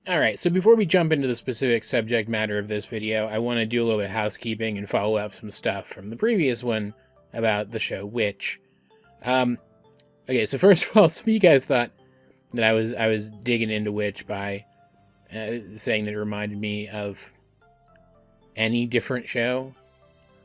All right, so before we jump into the specific subject matter of this video, I want to do a little bit of housekeeping and follow up some stuff from the previous one about the show Witch. Okay, so first of all, some of you guys thought that I was digging into Witch by saying that it reminded me of any different show.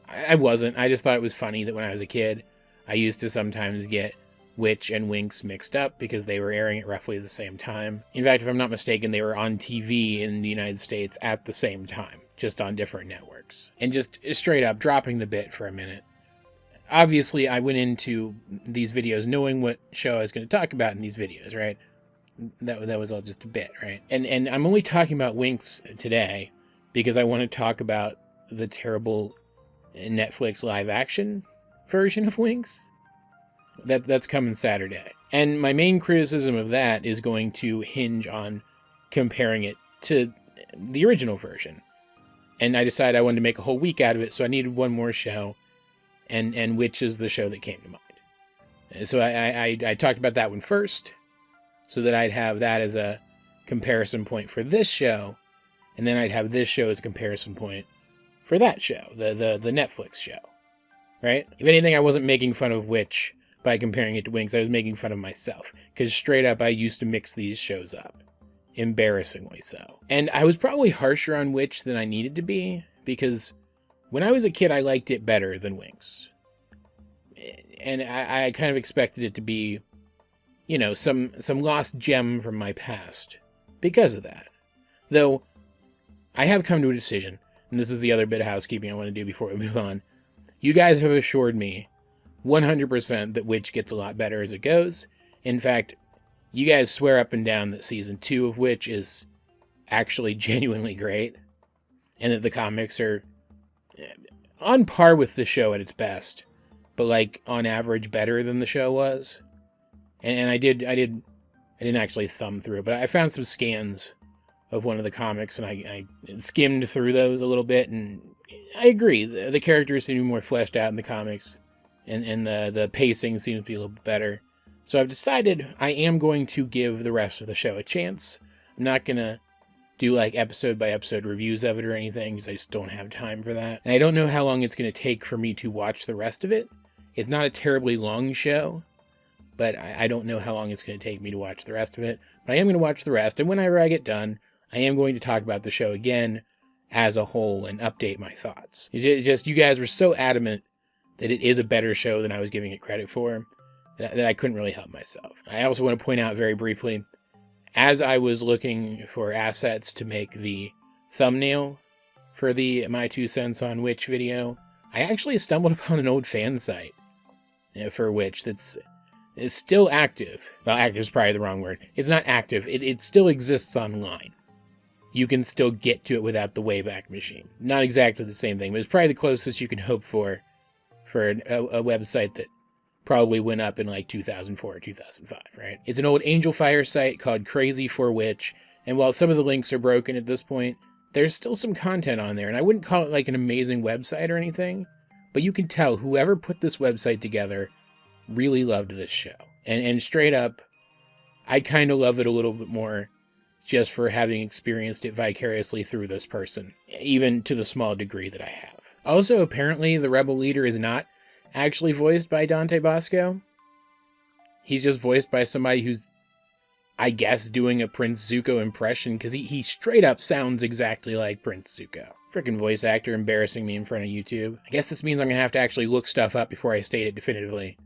I wasn't. I just thought it was funny that when I was a kid, I used to sometimes get Witch and Winx mixed up because they were airing at roughly the same time. In fact, if I'm not mistaken, they were on TV in the United States at the same time, just on different networks. And just straight up dropping the bit for a minute. Obviously, I went into these videos knowing what show I was going to talk about in these videos, right? That was all just a bit, right? And I'm only talking about Winx today because I want to talk about the terrible Netflix live-action version of Winx. That's coming Saturday. And my main criticism of that is going to hinge on comparing it to the original version. And I decided I wanted to make a whole week out of it, so I needed one more show, and Witch is the show that came to mind. So I talked about that one first, so that I'd have that as a comparison point for this show, and then I'd have this show as a comparison point for that show, the Netflix show, right? If anything, I wasn't making fun of Witch by comparing it to Winx. I was making fun of myself, because straight up I used to mix these shows up. Embarrassingly so. And I was probably harsher on Witch than I needed to be, because when I was a kid I liked it better than Winx. And I kind of expected it to be, you know, some lost gem from my past because of that. Though, I have come to a decision, and this is the other bit of housekeeping I want to do before we move on. You guys have assured me 100% that Witch gets a lot better as it goes. In fact, you guys swear up and down that season 2 of Witch is actually genuinely great, and that the comics are on par with the show at its best, but like on average better than the show was. And I didn't actually thumb through it, but I found some scans of one of the comics, and I skimmed through those a little bit, and I agree, the characters seem to be more fleshed out in the comics. And the pacing seems to be a little bit better. So I've decided I am going to give the rest of the show a chance. I'm not going to do like episode by episode reviews of it or anything, because I just don't have time for that. And I don't know how long it's going to take for me to watch the rest of it. It's not a terribly long show, but I don't know how long it's going to take me to watch the rest of it. But I am going to watch the rest, and whenever I get done, I am going to talk about the show again as a whole and update my thoughts. It's just you guys were so adamant that it is a better show than I was giving it credit for, that I couldn't really help myself. I also want to point out very briefly, as I was looking for assets to make the thumbnail for the My 2 Cents on Witch video, I actually stumbled upon an old fan site for Witch is still active. Well, active is probably the wrong word. It's not active. It still exists online. You can still get to it without the Wayback Machine. Not exactly the same thing, but it's probably the closest you can hope for a website that probably went up in like 2004 or 2005, right? It's an old Angel Fire site called Crazy for Witch, and while some of the links are broken at this point, there's still some content on there, and I wouldn't call it like an amazing website or anything, but you can tell whoever put this website together really loved this show. And straight up, I kind of love it a little bit more just for having experienced it vicariously through this person, even to the small degree that I have. Also, apparently, the rebel leader is not actually voiced by Dante Bosco. He's just voiced by somebody who's, I guess, doing a Prince Zuko impression, because he straight up sounds exactly like Prince Zuko. Frickin' voice actor embarrassing me in front of YouTube. I guess this means I'm going to have to actually look stuff up before I state it definitively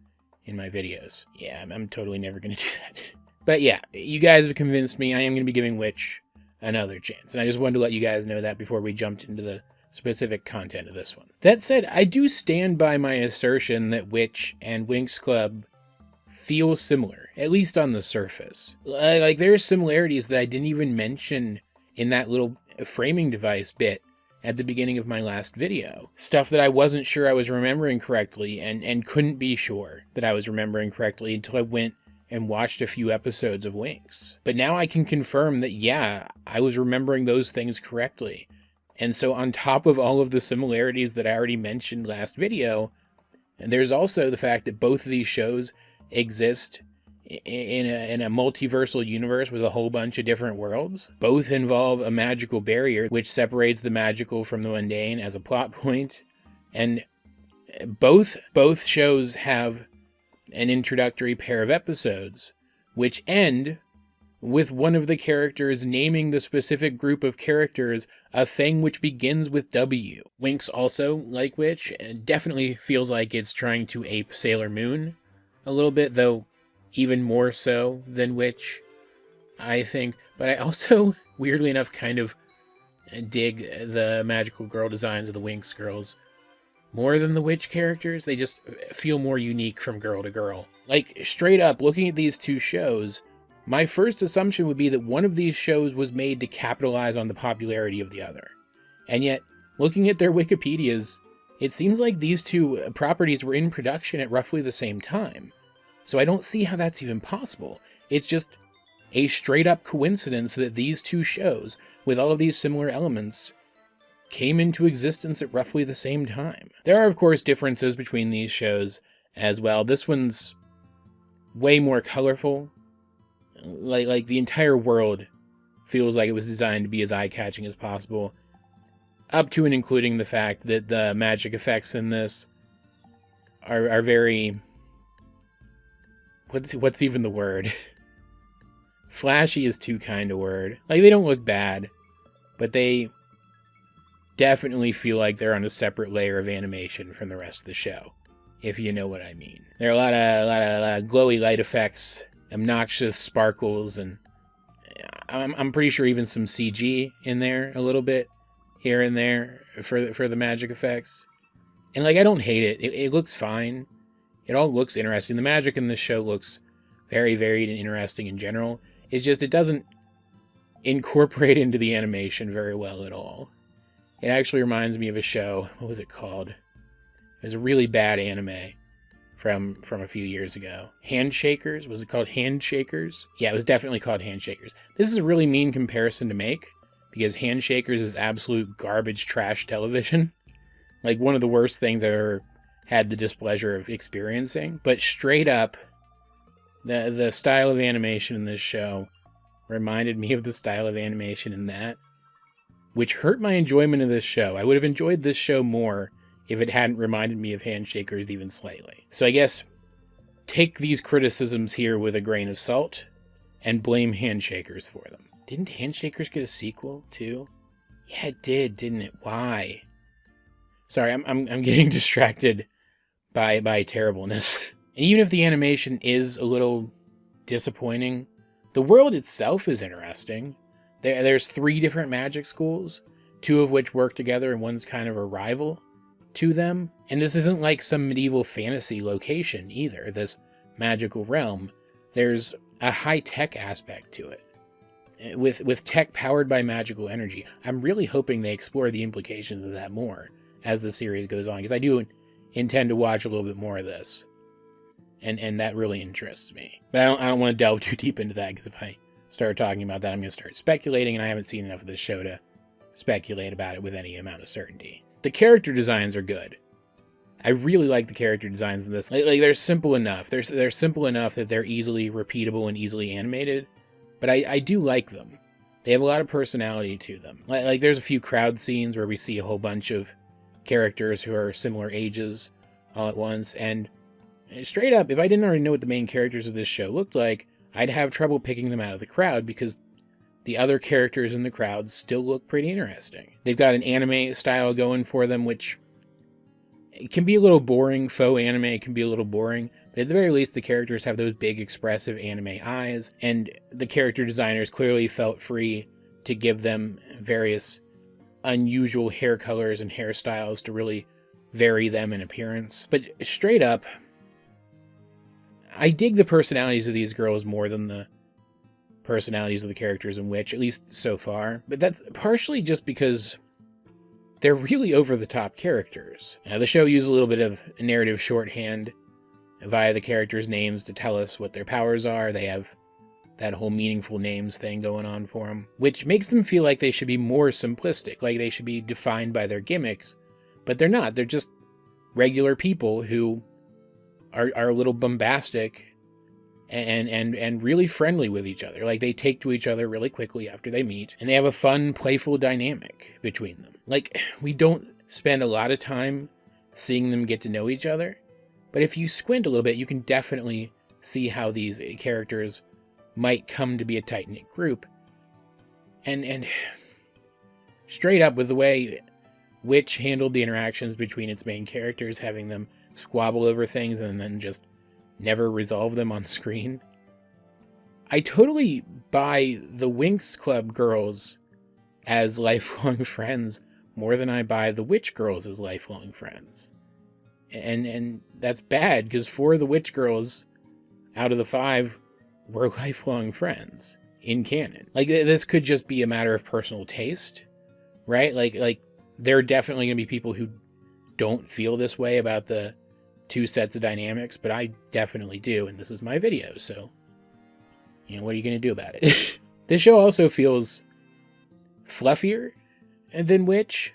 in my videos. Yeah, I'm totally never going to do that. But yeah, you guys have convinced me I am going to be giving Witch another chance. And I just wanted to let you guys know that before we jumped into the specific content of this one. That said, I do stand by my assertion that Witch and Winx Club feel similar, at least on the surface. Like, there are similarities that I didn't even mention in that little framing device bit at the beginning of my last video. Stuff that I wasn't sure I was remembering correctly, and couldn't be sure that I was remembering correctly until I went and watched a few episodes of Winx. But now I can confirm that, yeah, I was remembering those things correctly. And so on top of all of the similarities that I already mentioned last video, there's also the fact that both of these shows exist in a multiversal universe with a whole bunch of different worlds. Both involve a magical barrier which separates the magical from the mundane as a plot point. And both shows have an introductory pair of episodes which end with one of the characters naming the specific group of characters a thing which begins with W. Winx also, like Witch, definitely feels like it's trying to ape Sailor Moon a little bit, though even more so than Witch, I think. But I also, weirdly enough, kind of dig the magical girl designs of the Winx girls more than the Witch characters. They just feel more unique from girl to girl. Like, straight up, looking at these two shows, my first assumption would be that one of these shows was made to capitalize on the popularity of the other. And yet, looking at their Wikipedias, it seems like these two properties were in production at roughly the same time. So I don't see how that's even possible. It's just a straight-up coincidence that these two shows, with all of these similar elements, came into existence at roughly the same time. There are, of course, differences between these shows as well. This one's way more colorful. Like the entire world feels like it was designed to be as eye-catching as possible, up to and including the fact that the magic effects in this are very... What's even the word? Flashy is too kind a word. Like, they don't look bad, but they definitely feel like they're on a separate layer of animation from the rest of the show, if you know what I mean. There are a lot of glowy light effects, obnoxious sparkles, and I'm pretty sure even some CG in there a little bit here and there for the magic effects. And like, I don't hate it. It looks fine. It all looks interesting. The magic in this show looks very varied and interesting in general. It's just it doesn't incorporate into the animation very well at all. It actually reminds me of a show. What was it called? It was a really bad anime from a few years ago. Handshakers? Was it called Handshakers? Yeah, it was definitely called Handshakers. This is a really mean comparison to make, because Handshakers is absolute garbage trash television. Like, one of the worst things I've ever had the displeasure of experiencing. But straight up, the style of animation in this show reminded me of the style of animation in that, which hurt my enjoyment of this show. I would have enjoyed this show more if it hadn't reminded me of Handshakers even slightly. So I guess take these criticisms here with a grain of salt and blame Handshakers for them. Didn't Handshakers get a sequel too? Yeah, it did, didn't it? Why? Sorry, I'm getting distracted by terribleness. And even if the animation is a little disappointing, the world itself is interesting. There's 3 different magic schools, 2 of which work together and one's kind of a rival to them. And this isn't like some medieval fantasy location either, this magical realm. There's a high-tech aspect to it, with tech powered by magical energy. I'm really hoping they explore the implications of that more as the series goes on, because I do intend to watch a little bit more of this, and that really interests me. But I don't want to delve too deep into that, because if I start talking about that, I'm going to start speculating, and I haven't seen enough of this show to speculate about it with any amount of certainty. The character designs are good. I really like the character designs in this. Like they're simple enough. They're simple enough that they're easily repeatable and easily animated, but I do like them. They have a lot of personality to them. Like there's a few crowd scenes where we see a whole bunch of characters who are similar ages all at once, and straight up, if I didn't already know what the main characters of this show looked like, I'd have trouble picking them out of the crowd, because the other characters in the crowd still look pretty interesting. They've got an anime style going for them, which it can be a little boring. Faux anime can be a little boring, but at the very least, the characters have those big, expressive anime eyes, and the character designers clearly felt free to give them various unusual hair colors and hairstyles to really vary them in appearance. But straight up, I dig the personalities of these girls more than the personalities of the characters in Witch, at least so far. But that's partially just because they're really over-the-top characters. Now, the show uses a little bit of narrative shorthand via the characters' names to tell us what their powers are. They have that whole meaningful names thing going on for them, which makes them feel like they should be more simplistic, like they should be defined by their gimmicks. But they're not. They're just regular people who are a little bombastic and really friendly with each other. Like, they take to each other really quickly after they meet, and they have a fun, playful dynamic between them. Like, we don't spend a lot of time seeing them get to know each other, but if you squint a little bit, you can definitely see how these characters might come to be a tight-knit group. And straight up, with the way W.I.T.C.H handled the interactions between its main characters, having them squabble over things and then just never resolve them on screen, I totally buy the Winx Club girls as lifelong friends more than I buy the Witch girls as lifelong friends. And that's bad, because 4 of the Witch girls out of the 5 were lifelong friends in canon. Like, this could just be a matter of personal taste, right? Like there are definitely going to be people who don't feel this way about the 2 sets of dynamics, but I definitely do, and this is my video, so, you know, what are you going to do about it? This show also feels fluffier than W.I.T.C.H.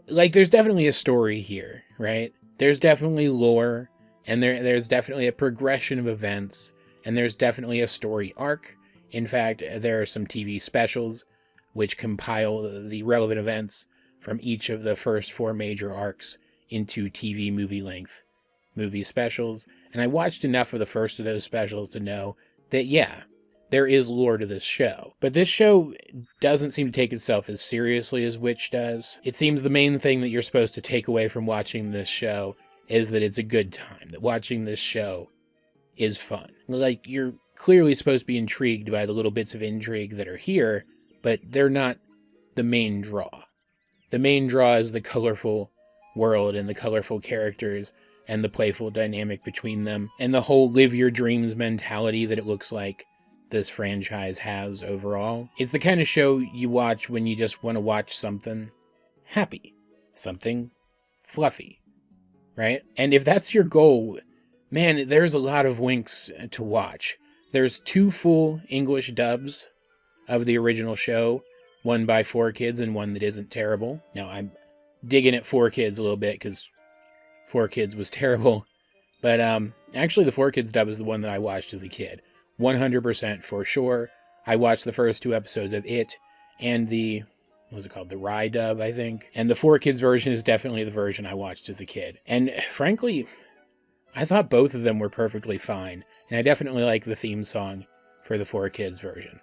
Like, there's definitely a story here, right? There's definitely lore, and there's definitely a progression of events, and there's definitely a story arc. In fact, there are some TV specials which compile the relevant events from each of the first 4 major arcs into TV movie-length movie specials, and I watched enough of the first of those specials to know that, yeah, there is lore to this show. But this show doesn't seem to take itself as seriously as W.I.T.C.H does. It seems the main thing that you're supposed to take away from watching this show is that it's a good time, that watching this show is fun. Like, you're clearly supposed to be intrigued by the little bits of intrigue that are here, but they're not the main draw. The main draw is the colorful world and the colorful characters and the playful dynamic between them, and the whole live your dreams mentality that it looks like this franchise has overall. It's the kind of show you watch when you just want to watch something happy, something fluffy, right? And if that's your goal, man, there's a lot of Winx to watch. There's 2 full English dubs of the original show, one by 4Kids and one that isn't terrible. Now, I'm digging at 4Kids a little bit because 4Kids was terrible, but actually the 4Kids dub is the one that I watched as a kid. 100% for sure. I watched the first 2 episodes of it and the, what was it called? The Rye dub, I think. And the 4Kids version is definitely the version I watched as a kid. And frankly, I thought both of them were perfectly fine. And I definitely like the theme song for the 4Kids version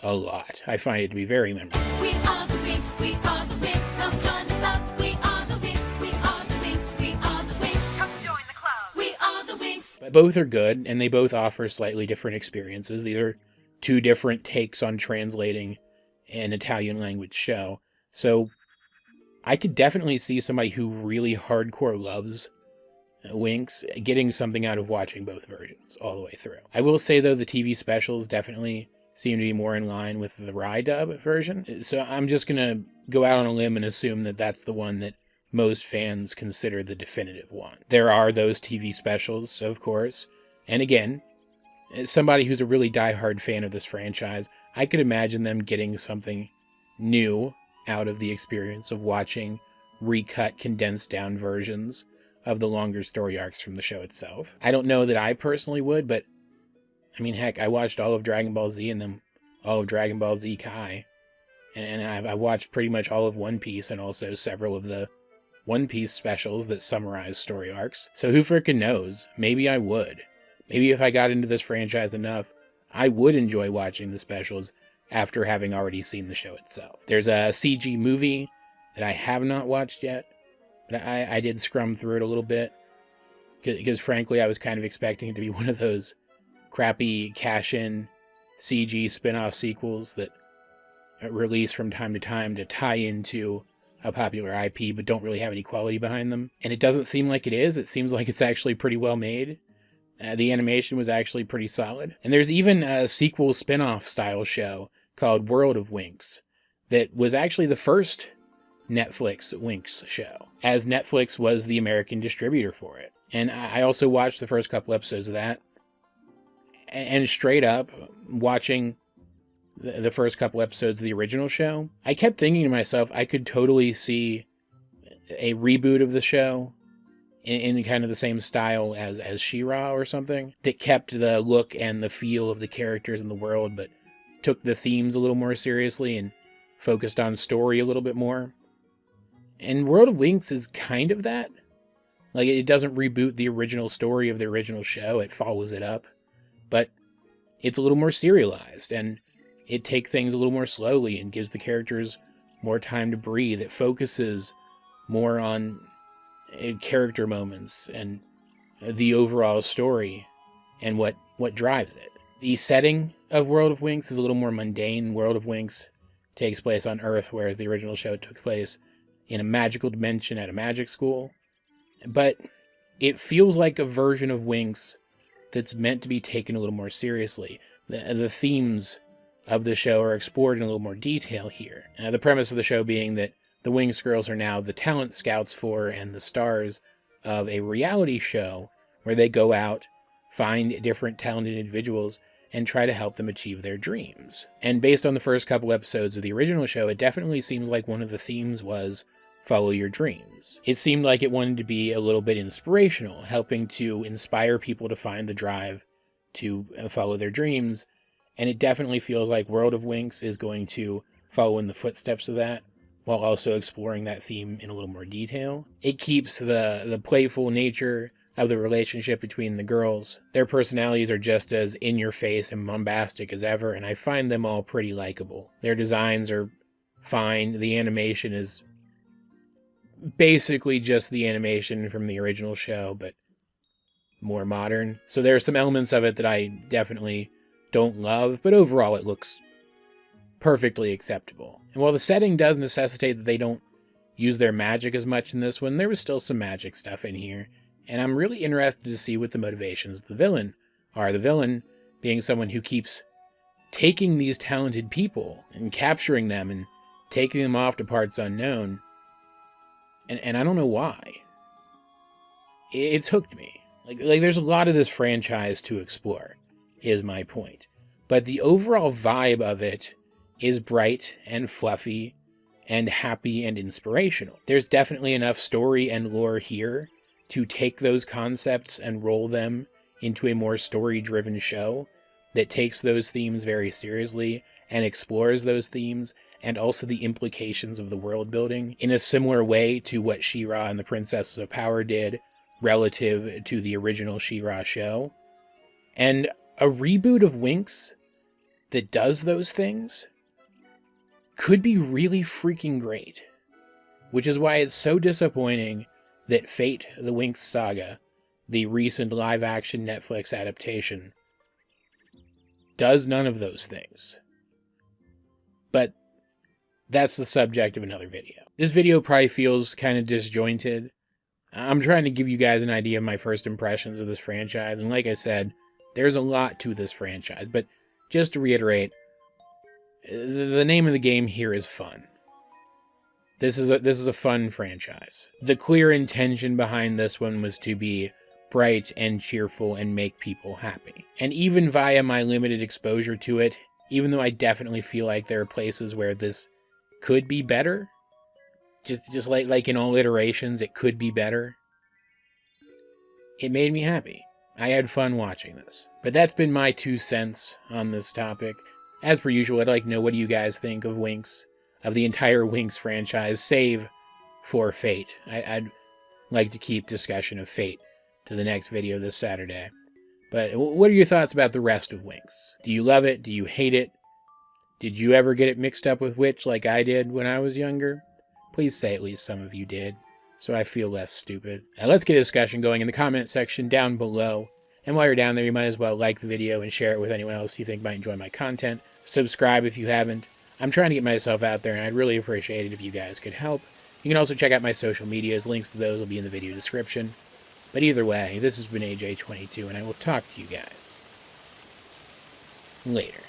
a lot. I find it to be very memorable. We are the Winx, we are the Winx, come join the club. We are the Winx, we are the Winx, we are the Winx, come join the club. We are the Winx. But both are good, and they both offer slightly different experiences. These are 2 different takes on translating an Italian language show. So I could definitely see somebody who really hardcore loves Winx getting something out of watching both versions all the way through. I will say, though, the TV specials definitely seem to be more in line with the Rye dub version. So I'm just going to go out on a limb and assume that that's the one that most fans consider the definitive one. There are those TV specials, of course. And again, as somebody who's a really diehard fan of this franchise, I could imagine them getting something new out of the experience of watching recut, condensed down versions of the longer story arcs from the show itself. I don't know that I personally would, but I mean, heck, I watched all of Dragon Ball Z and then all of Dragon Ball Z Kai. And I watched pretty much all of One Piece and also several of the One Piece specials that summarize story arcs. So who frickin' knows? Maybe I would. Maybe if I got into this franchise enough, I would enjoy watching the specials after having already seen the show itself. There's a CG movie that I have not watched yet, but I did scrum through it a little bit. Because frankly, I was kind of expecting it to be one of those crappy cash-in CG spin-off sequels that release from time to time to tie into a popular IP but don't really have any quality behind them. And it doesn't seem like it is. It seems like it's actually pretty well made. The animation was actually pretty solid. And there's even a sequel spin-off style show called World of Winx that was actually the first Netflix Winx show, as Netflix was the American distributor for it. And I also watched the first couple episodes of that. And straight up, watching the first couple episodes of the original show, I kept thinking to myself, I could totally see a reboot of the show in kind of the same style as She-Ra or something, that kept the look and the feel of the characters in the world, but took the themes a little more seriously and focused on story a little bit more. And World of Winx is kind of that. Like, it doesn't reboot the original story of the original show, it follows it up, but it's a little more serialized, and it takes things a little more slowly and gives the characters more time to breathe. It focuses more on character moments and the overall story and what drives it. The setting of World of Winx is a little more mundane. World of Winx takes place on Earth, whereas the original show took place in a magical dimension at a magic school. But it feels like a version of Winx that's meant to be taken a little more seriously. The themes of the show are explored in a little more detail here. The premise of the show being that the Winx girls are now the talent scouts for and the stars of a reality show where they go out, find different talented individuals, and try to help them achieve their dreams. And based on the first couple episodes of the original show, it definitely seems like one of the themes was follow your dreams. It seemed like it wanted to be a little bit inspirational, helping to inspire people to find the drive to follow their dreams, and it definitely feels like World of Winx is going to follow in the footsteps of that, while also exploring that theme in a little more detail. It keeps the playful nature of the relationship between the girls. Their personalities are just as in-your-face and bombastic as ever, and I find them all pretty likable. Their designs are fine. The animation is basically just the animation from the original show, but more modern. So there are some elements of it that I definitely don't love, but overall it looks perfectly acceptable. And while the setting does necessitate that they don't use their magic as much in this one, there was still some magic stuff in here, and I'm really interested to see what the motivations of the villain are. The villain being someone who keeps taking these talented people and capturing them and taking them off to parts unknown, and I don't know why. It's hooked me. Like there's a lot of this franchise to explore, is my point. But the overall vibe of it is bright and fluffy and happy and inspirational. There's definitely enough story and lore here to take those concepts and roll them into a more story-driven show that takes those themes very seriously and explores those themes and also the implications of the world building in a similar way to what She-Ra and the Princesses of Power did relative to the original She-Ra show. And a reboot of Winx that does those things could be really freaking great. Which is why it's so disappointing that Fate, the Winx Saga, the recent live-action Netflix adaptation, does none of those things. But that's the subject of another video. This video probably feels kind of disjointed. I'm trying to give you guys an idea of my first impressions of this franchise, and like I said, there's a lot to this franchise, but just to reiterate, the name of the game here is fun. This is a fun franchise. The clear intention behind this one was to be bright and cheerful and make people happy. And even via my limited exposure to it, even though I definitely feel like there are places where this could be better, just like in all iterations, it could be better, it made me happy. I had fun watching this. But that's been my 2 cents on this topic. As per usual, I'd like to know, what do you guys think of Winx, of the entire Winx franchise, save for Fate? I'd like to keep discussion of Fate to the next video this Saturday. But what are your thoughts about the rest of Winx? Do you love it? Do you hate it? Did you ever get it mixed up with Witch like I did when I was younger? Please say at least some of you did, so I feel less stupid. Now let's get a discussion going in the comment section down below. And while you're down there, you might as well like the video and share it with anyone else you think might enjoy my content. Subscribe if you haven't. I'm trying to get myself out there, and I'd really appreciate it if you guys could help. You can also check out my social medias. Links to those will be in the video description. But either way, this has been AJ22, and I will talk to you guys later.